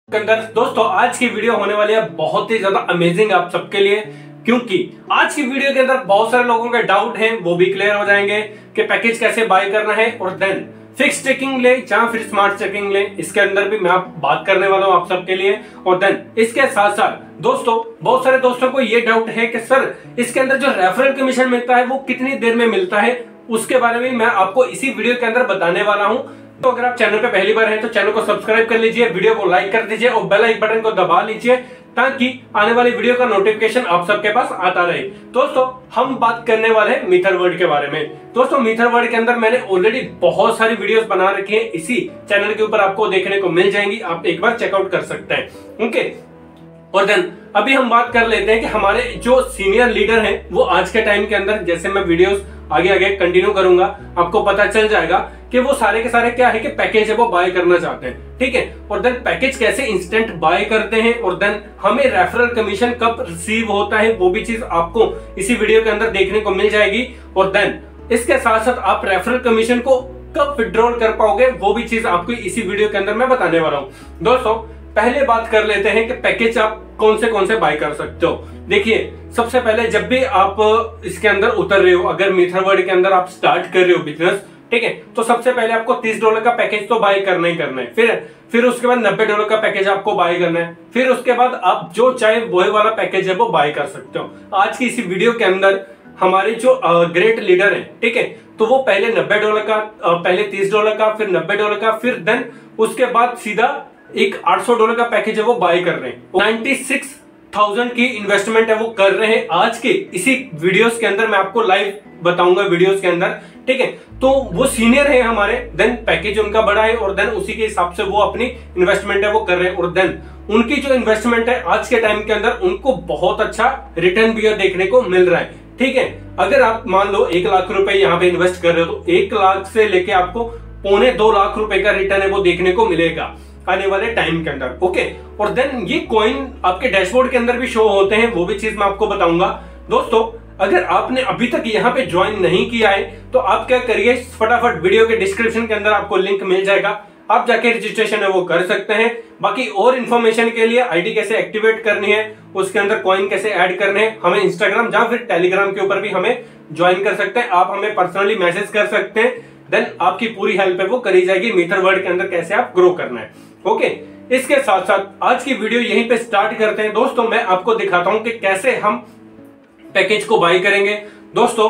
के अंदर दोस्तों आज की वीडियो होने वाली है बहुत ही ज्यादा अमेजिंग आप सबके लिए, क्योंकि आज की वीडियो के अंदर बहुत सारे लोगों के डाउट हैं वो भी क्लियर हो जाएंगे कि पैकेज कैसे बाय करना है और देन फिक्स स्टेकिंग ले या फिर स्मार्ट स्टेकिंग ले, इसके अंदर भी मैं आप बात करने वाला हूं आप सबके लिए। और देन इसके साथ साथ दोस्तों बहुत सारे दोस्तों को ये डाउट है कि सर इसके अंदर जो रेफरल कमीशन मिलता है वो कितनी देर में मिलता है, उसके बारे में मैं आपको इसी वीडियो के अंदर बताने वाला हूं। तो अगर आप चैनल पे पहली बार हैं तो चैनल को सब्सक्राइब कर लीजिए, वीडियो को लाइक कर दीजिए और बेल आइकन बटन को दबा लीजिए ताकि आने वाली वीडियो का नोटिफिकेशन आप सबके पास आता रहे। दोस्तों हम बात करने वाले हैं मीथरवर्ड के बारे में। दोस्तों मीथरवर्ड के अंदर मैंने ऑलरेडी बहुत सारी वीडियोस बना रखी हैं, इसी चैनल के ऊपर आपको देखने को मिल जाएंगी, आप एक बार चेकआउट कर सकते हैं। ओके, और देन अभी हम बात कर लेते हैं कि हमारे जो सीनियर लीडर हैं वो आज के टाइम के अंदर, जैसे मैं वीडियोस आगे आगे कंटिन्यू करूंगा आपको पता चल जाएगा कि वो सारे के सारे क्या है कि पैकेज है वो बाय करना चाहते हैं, ठीक है। और देन पैकेज कैसे इंस्टेंट बाय करते हैं और देन हमें रेफरल कमीशन कब रिसीव होता है वो भी चीज आपको इसी वीडियो के अंदर देखने को मिल जाएगी। और देन इसके साथ साथ आप रेफरल कमीशन को कब विड्रॉल कर पाओगे वो भी चीज आपको इसी वीडियो के अंदर मैं बताने वाला हूँ। दोस्तों पहले बात कर लेते हैं कि पैकेज आप कौन से बाय कर सकते हो। देखिए सबसे पहले जब भी आप इसके अंदर उतर रहे हो, अगर मीथरवर्ड के अंदर आप स्टार्ट कर रहे हो बिजनेस, ठीक है, तो सबसे पहले आपको $30 का पैकेज तो बाय करना ही करना है। फिर उसके बाद $90 का पैकेज आपको बाय करना है। फिर उसके बाद आप जो चाहे वही वाला पैकेज है वो बाय कर सकते हो। आज की इसी वीडियो के अंदर हमारे जो ग्रेट लीडर है, ठीक है, तो वो पहले $90 का, पहले $30 का, फिर $90 का, फिर देन उसके बाद सीधा एक $800 का पैकेज है वो बाय कर रहे हैं। 96,000 की इन्वेस्टमेंट है वो कर रहे हैं। आज के इसी वीडियोस के अंदर मैं आपको लाइव बताऊंगा वीडियोस के अंदर, ठीक है। तो वो सीनियर है हमारे, देन पैकेज उनका बड़ा है और देन उसी के हिसाब से वो अपनी इन्वेस्टमेंट है वो कर रहे हैं। और देन उनकी जो इन्वेस्टमेंट है आज के टाइम के अंदर उनको बहुत अच्छा रिटर्न भी देखने को मिल रहा है, ठीक है। अगर आप मान लो 1 लाख रुपए यहाँ पे इन्वेस्ट कर रहे हो तो 1 लाख से लेके आपको $2.25 लाख रुपए का रिटर्न है वो देखने को मिलेगा आने वाले टाइम के अंदर। ओके, और देन ये कॉइन आपके डैशबोर्ड के अंदर भी शो होते हैं, वो भी चीज मैं आपको बताऊंगा। दोस्तों अगर आपने अभी तक यहाँ पे ज्वाइन नहीं किया है तो आप क्या करिए, फटाफट वीडियो के डिस्क्रिप्शन के अंदर आपको लिंक मिल जाएगा, आप जाके रजिस्ट्रेशन है वो कर सकते हैं। बाकी और इन्फॉर्मेशन के लिए आईडी कैसे एक्टिवेट करनी है, उसके अंदर कॉइन कैसे ऐड करने हैं, हमें इंस्टाग्राम या फिर टेलीग्राम के ऊपर भी हमें ज्वाइन कर सकते हैं। आप हमें पर्सनली मैसेज कर सकते हैं, देन आपकी पूरी हेल्प है वो करी जाएगी मीथरवर्ड के अंदर कैसे आप ग्रो करना है। ओके, इसके साथ साथ आज की वीडियो यहीं पे स्टार्ट करते हैं। दोस्तों मैं आपको दिखाता हूं कि कैसे हम पैकेज को बाय करेंगे। दोस्तों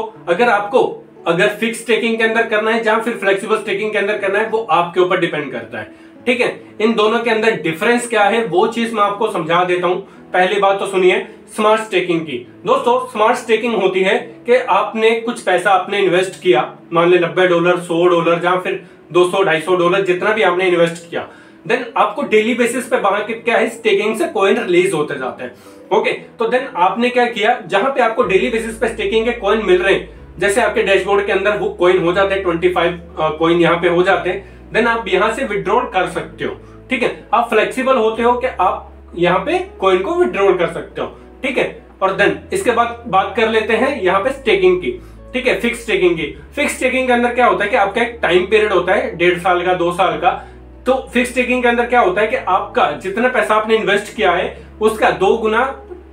अगर फिक्स स्टेकिंग के अंदर करना है या फिर फ्लेक्सिबल स्टेकिंग के अंदर करना है वो आपके ऊपर डिपेंड करता है, ठीक है। इन दोनों के अंदर डिफरेंस क्या है वो चीज मैं आपको समझा देता हूं। पहली बात तो सुनिए स्मार्ट स्टेकिंग की। दोस्तों स्मार्ट स्टेकिंग होती है कि आपने कुछ पैसा आपने इन्वेस्ट किया, मान ले $90, $100 या फिर $200, $250 जितना भी आपने इन्वेस्ट किया, देन आपको डेली बेसिस पे वहां के क्या है स्टेकिंग से कॉइन रिलीज होते जाते हैं। ओके, तो देन आपने क्या किया, जहां पे आपको डेली बेसिस पे स्टेकिंग के कॉइन मिल रहे हैं, जैसे आपके डैशबोर्ड के अंदर वो कॉइन हो जाते हैं 25 कॉइन यहाँ पे हो जाते हैं, देन आप यहाँ से विड्रॉल कर सकते हो, ठीक है। आप फ्लेक्सिबल होते हो कि आप यहाँ पे कॉइन को विड्रॉल कर सकते हो, ठीक है। और देन इसके बाद बात कर लेते हैं यहाँ पे स्टेकिंग की, ठीक है, फिक्स स्टेकिंग की। फिक्स स्टेकिंग के अंदर क्या होता है कि आपका एक टाइम पीरियड होता है 1.5 साल का, 2 साल का। तो फिक्स स्टेकिंग के अंदर क्या होता है कि आपका जितना पैसा आपने इन्वेस्ट किया है उसका 2 गुना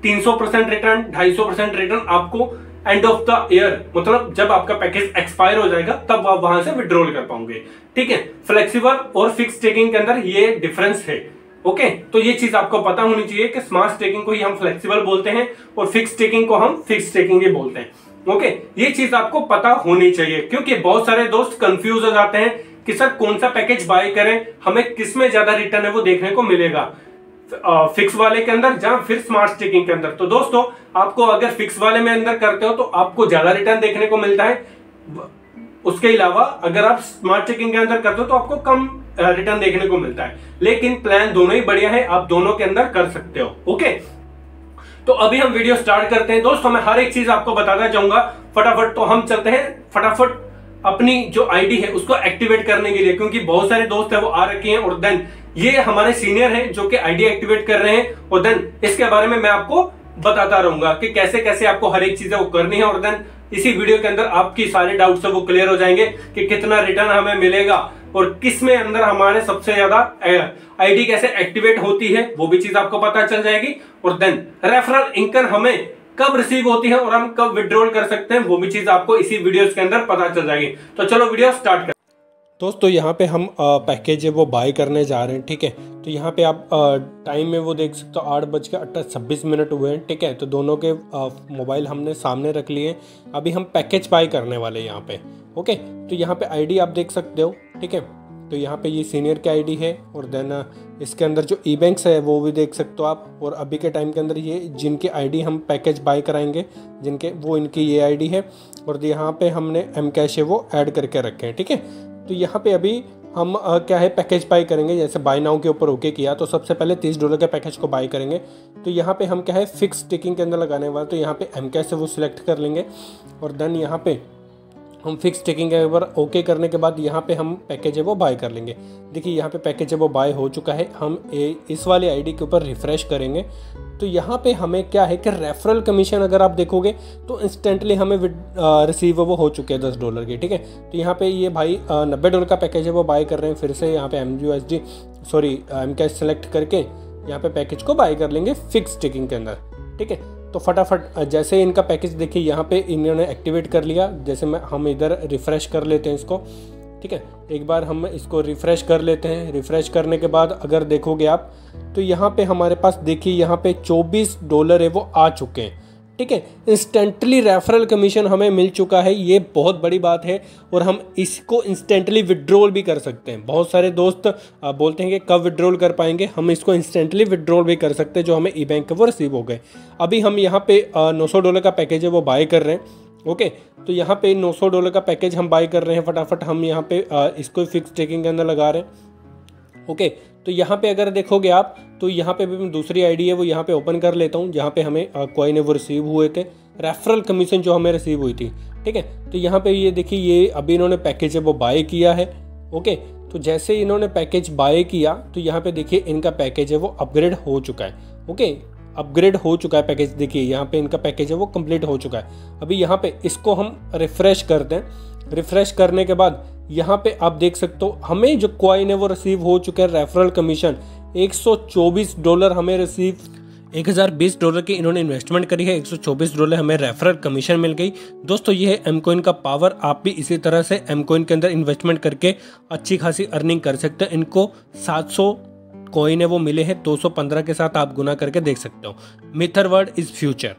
300% रिटर्न, 250% रिटर्न आपको एंड ऑफ द ईयर, मतलब जब आपका पैकेज एक्सपायर हो जाएगा तब आप वहां से विड्रॉल कर पाओगे, ठीक है। फ्लेक्सिबल और फिक्स स्टेकिंग के अंदर ये डिफरेंस है। ओके, तो ये चीज आपको पता होनी चाहिए कि स्मार्ट स्टेकिंग को ही हम फ्लेक्सिबल बोलते हैं और फिक्स स्टेकिंग को हम फिक्स स्टेकिंग ही बोलते हैं। ओके, ये चीज आपको पता होनी चाहिए क्योंकि बहुत सारे दोस्त कंफ्यूज हो जाते हैं कि सर कौन सा पैकेज बाय करें, हमें किस में ज्यादा रिटर्न है वो देखने को मिलेगा, फिक्स वाले के अंदर या फिर स्मार्ट स्टेकिंग के अंदर। तो दोस्तों आपको अगर फिक्स वाले में अंदर करते हो तो आपको ज्यादा रिटर्न देखने को मिलता है, उसके अलावा अगर आप स्मार्ट स्टेकिंग के अंदर करते हो तो आपको कम रिटर्न देखने को मिलता है। लेकिन प्लान दोनों ही बढ़िया है, आप दोनों के अंदर कर सकते हो। ओके, तो अभी हम वीडियो स्टार्ट करते हैं। दोस्तों मैं हर एक चीज आपको बताना चाहूंगा फटाफट, तो हम चलते हैं फटाफट अपनी जो आईडी है उसको एक्टिवेट करने के लिए, क्योंकि बहुत सारे दोस्त है वो आ रखे हैं और देन ये हमारे सीनियर हैं जो कि आईडी एक्टिवेट कर रहे हैं और देन इसके बारे में मैं आपको बताता रहूंगा कि कैसे कैसे आपको हर एक चीज वो करनी है। और देन इसी वीडियो के अंदर आपकी सारे डाउट्स है वो क्लियर हो जाएंगे कि कितना रिटर्न हमें मिलेगा, और किस में अंदर हमारे सबसे ज्यादा आईडी कैसे एक्टिवेट होती है वो भी चीज आपको पता चल जाएगी। और देन रेफरल इनकम हमें कब रिसीव होती है और हम कब विड्रॉल कर सकते हैं वो भी चीज आपको इसी वीडियोस के अंदर पता चल जाएगी। तो चलो वीडियो स्टार्ट करते हैं। दोस्तों यहाँ पे हम पैकेज है वो बाय करने जा रहे हैं, ठीक है। तो यहाँ पे आप टाइम में वो देख सकते हो 8:26 हुए हैं, ठीक है। तो दोनों के मोबाइल हमने सामने रख लिए। अभी हम पैकेज बाय करने वाले हैं यहाँ पे, ओके। तो यहाँ पे आईडी आप देख सकते हो, ठीक है। तो यहाँ पे ये सीनियर की आईडी है और देन इसके अंदर जो ई बैंक्स है वो भी देख सकते हो आप। और अभी के टाइम के अंदर ये जिनकी आईडी हम पैकेज बाय कराएंगे जिनके, वो इनकी ये आईडी है। और यहाँ पे हमने एम कैश है वो ऐड करके रखे हैं, ठीक है। तो यहाँ पे अभी हम क्या है पैकेज बाय करेंगे। जैसे बाय नाउ के ऊपर ओके किया तो सबसे पहले $30 के पैकेज को बाय करेंगे। तो यहाँ पे हम क्या है फिक्स टिकिंग के अंदर लगाने वाले, तो यहाँ पे एम कैश से वो सिलेक्ट कर लेंगे। और देन यहाँ पे हम फिक्स टिकिंग के ऊपर ओके करने के बाद यहाँ पे हम पैकेज है वो बाय कर लेंगे। देखिए यहाँ पे पैकेज है वो बाय हो चुका है। हम इस वाली आईडी के ऊपर रिफ्रेश करेंगे तो यहाँ पे हमें क्या है कि रेफरल कमीशन अगर आप देखोगे तो इंस्टेंटली हमें रिसीव वो हो चुके हैं $10 के, ठीक है। तो यहाँ पे ये भाई $90 का पैकेज है वो बाय कर रहे हैं। फिर से यहाँ पे एम कैश सेलेक्ट करके यहाँ पे पैकेज को बाय कर लेंगे फिक्स टिकिंग के अंदर, ठीक है। तो फटाफट जैसे इनका पैकेज देखिए यहाँ पे इन्होंने एक्टिवेट कर लिया। जैसे हम इधर रिफ़्रेश कर लेते हैं इसको, ठीक है। एक बार हम इसको रिफ़्रेश कर लेते हैं। रिफ़्रेश करने के बाद अगर देखोगे आप तो यहाँ पे हमारे पास देखिए यहाँ पे $24 है वो आ चुके हैं, ठीक है। इंस्टेंटली रेफरल कमीशन हमें मिल चुका है, ये बहुत बड़ी बात है। और हम इसको इंस्टेंटली विड्रॉल भी कर सकते हैं। बहुत सारे दोस्त बोलते हैं कि कब विड्रॉल कर पाएंगे, हम इसको इंस्टेंटली विड्रॉल भी कर सकते हैं जो हमें ई बैंक के वो रिसीव हो गए। अभी हम यहाँ पे $900 का पैकेज है वो बाय कर रहे हैं, ओके। तो यहाँ पे $900 का पैकेज हम बाय कर रहे हैं। फटाफट हम यहाँ पे इसको फिक्स टिकिंग के अंदर लगा रहे हैं, ओके। तो यहाँ पे अगर देखोगे आप तो यहाँ पे भी मैं दूसरी आईडी है वो यहाँ पे ओपन कर लेता हूँ जहाँ पे हमें कॉइन है वो रिसीव हुए थे, रेफरल कमीशन जो हमें रिसीव हुई थी, ठीक है। तो यहाँ पे ये देखिए ये अभी इन्होंने पैकेज है वो बाय किया है, ओके। तो जैसे इन्होंने पैकेज बाय किया तो यहाँ पे देखिए इनका पैकेज है वो अपग्रेड हो चुका है, ओके। अपग्रेड हो चुका है पैकेज, देखिए यहाँ पे इनका पैकेज है वो कंप्लीट हो चुका है। अभी यहाँ पे इसको हम रिफ्रेश करते हैं। रिफ्रेश करने के बाद यहाँ पे आप देख सकते हो हमें जो कॉइन है वो रिसीव हो चुका है रेफरल कमीशन $124 हमें रिसीव। $1020 की इन्होंने इन्वेस्टमेंट करी है, $124 हमें रेफरल कमीशन मिल गई। दोस्तों ये है एम कॉइन का पावर। आप भी इसी तरह से एम कॉइन के अंदर इन्वेस्टमेंट करके अच्छी खासी अर्निंग कर सकते हैं। इनको 700 कॉइन है वो मिले हैं, 215 के साथ आप गुना करके देख सकते हो। मिथर वर्ड इज फ्यूचर।